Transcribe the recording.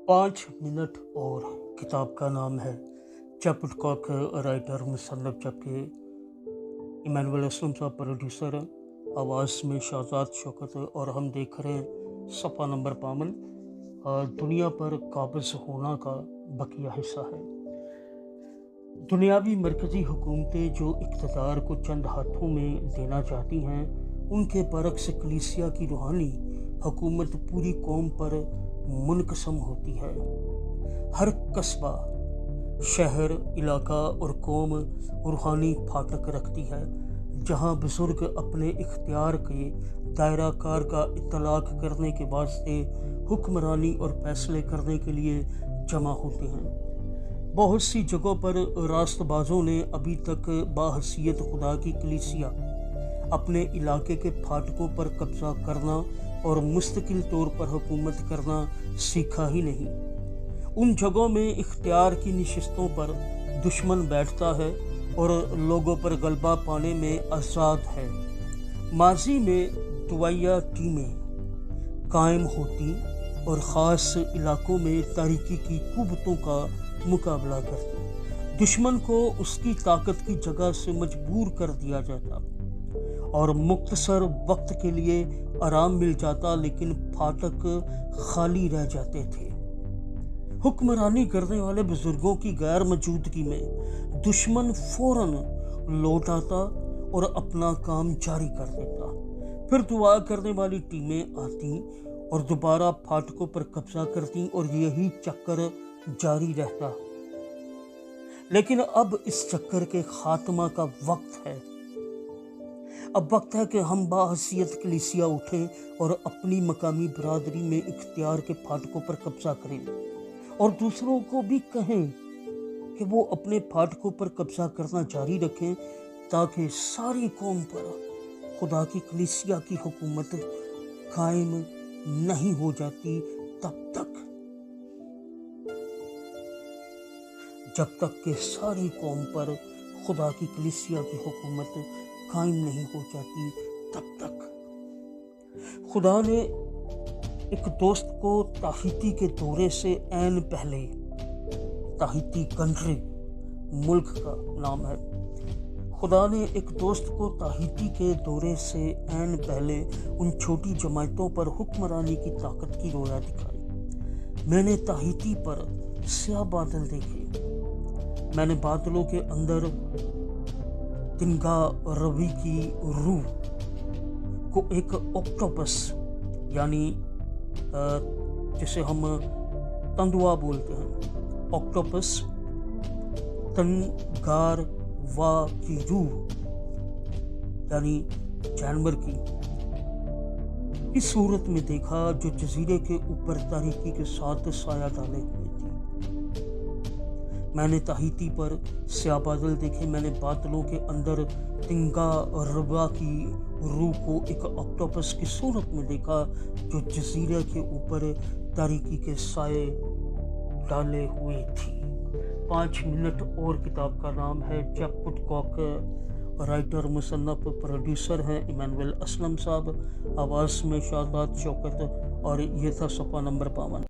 5 minute और किताब का नाम है जब वुडकॉक, राइटर मुसन्नफ, जबकि इमानुएल असलम साहब प्रोड्यूसर हैं। आवाज़ में शाहजाद शौकत और हम देख रहे हैं सफ़ा नंबर 52। दुनिया पर काबिज़ होना का बकिया हिस्सा है। दुनियावी मरकज़ी हुकूमतें जो इक़्तिदार को चंद हाथों में देना चाहती हैं, उनके बरक्स कलीसिया की रूहानी हुकूमत पूरी कौम पर मुनक़सम होती है। हर कस्बा, शहर, इलाका और कौम रूहानी फाटक रखती है, जहाँ बुज़ुर्ग अपने इख्तियार के दायरा कार का इत्तलाक़ करने के वास्ते हुक्मरानी और फैसले करने के लिए जमा होते हैं। बहुत सी जगहों पर रास्तबाजों ने अभी तक बाहसीयत खुदा की कलीसिया अपने इलाके के फाटकों पर कब्ज़ा करना और मुस्तकिल तौर पर हुकूमत करना सीखा ही नहीं। उन जगहों में इख्तियार की नशिस्तों पर दुश्मन बैठता है और लोगों पर गलबा पाने में आज़ाद है। माजी में दुआया टीमें कायम होती और ख़ास इलाकों में तारीकी की कुव्वतों का मुकाबला करती। दुश्मन को उसकी ताकत की जगह से मजबूर कर दिया जाता और मुख्तसर वक्त के लिए आराम मिल जाता, लेकिन फाटक खाली रह जाते थे। हुक्मरानी करने वाले बुजुर्गों की गैर मौजूदगी में दुश्मन फौरन लौट आता और अपना काम जारी कर देता। फिर दुआ करने वाली टीमें आती और दोबारा फाटकों पर कब्जा करती और यही चक्कर जारी रहता। लेकिन अब इस चक्कर के खात्मा का वक्त है। अब वक्त है कि हम बाहसीयत कलीसिया उठें और अपनी मकामी बरादरी में इख्तियार के फाटकों पर कब्जा करें और दूसरों को भी कहें कि वो अपने फाटकों पर कब्जा करना जारी रखें, ताकि सारी कौम पर खुदा की कलीसिया की हुकूमत कायम नहीं हो जाती जब तक कि सारी कौम पर खुदा की कलीसिया की हुकूमत कायम नहीं हो जाती तब तक। खुदा ने एक दोस्त को ताहिती के दौरे से ऐन पहले, ताहिती कंट्री मुल्क का नाम है, खुदा ने एक दोस्त को ताहिती के दौरे से ऐन पहले उन छोटी जमातों पर हुक्मरानी की ताकत की रोया दिखाई। मैंने ताहिती पर स्याह बादल देखे। मैंने बादलों के अंदर तिनगा रवि की रूह को एक ऑक्टोपस, यानी जिसे हम तंदुआ बोलते हैं, ऑक्टोपस तनगार वा की रूह यानी जानवर की सूरत में देखा, जो जजीरे के ऊपर तारीकी के साथ साया डाले हुए थी। मैंने ताहिती पर स्याह बादल देखे। मैंने बादलों के अंदर तिंगा रबा की रूह को एक ऑक्टोपस की सूरत में देखा, जो जजीरे के ऊपर तारीकी के साए डाले हुए थी। 5 मिनट और किताब का नाम है जब वुडकॉक, राइटर मुसन्नफ, प्रोड्यूसर हैं इमानुएल असलम साहब। आवाज़ में शाहजाद शौकत और ये था सफ़ा नंबर 52।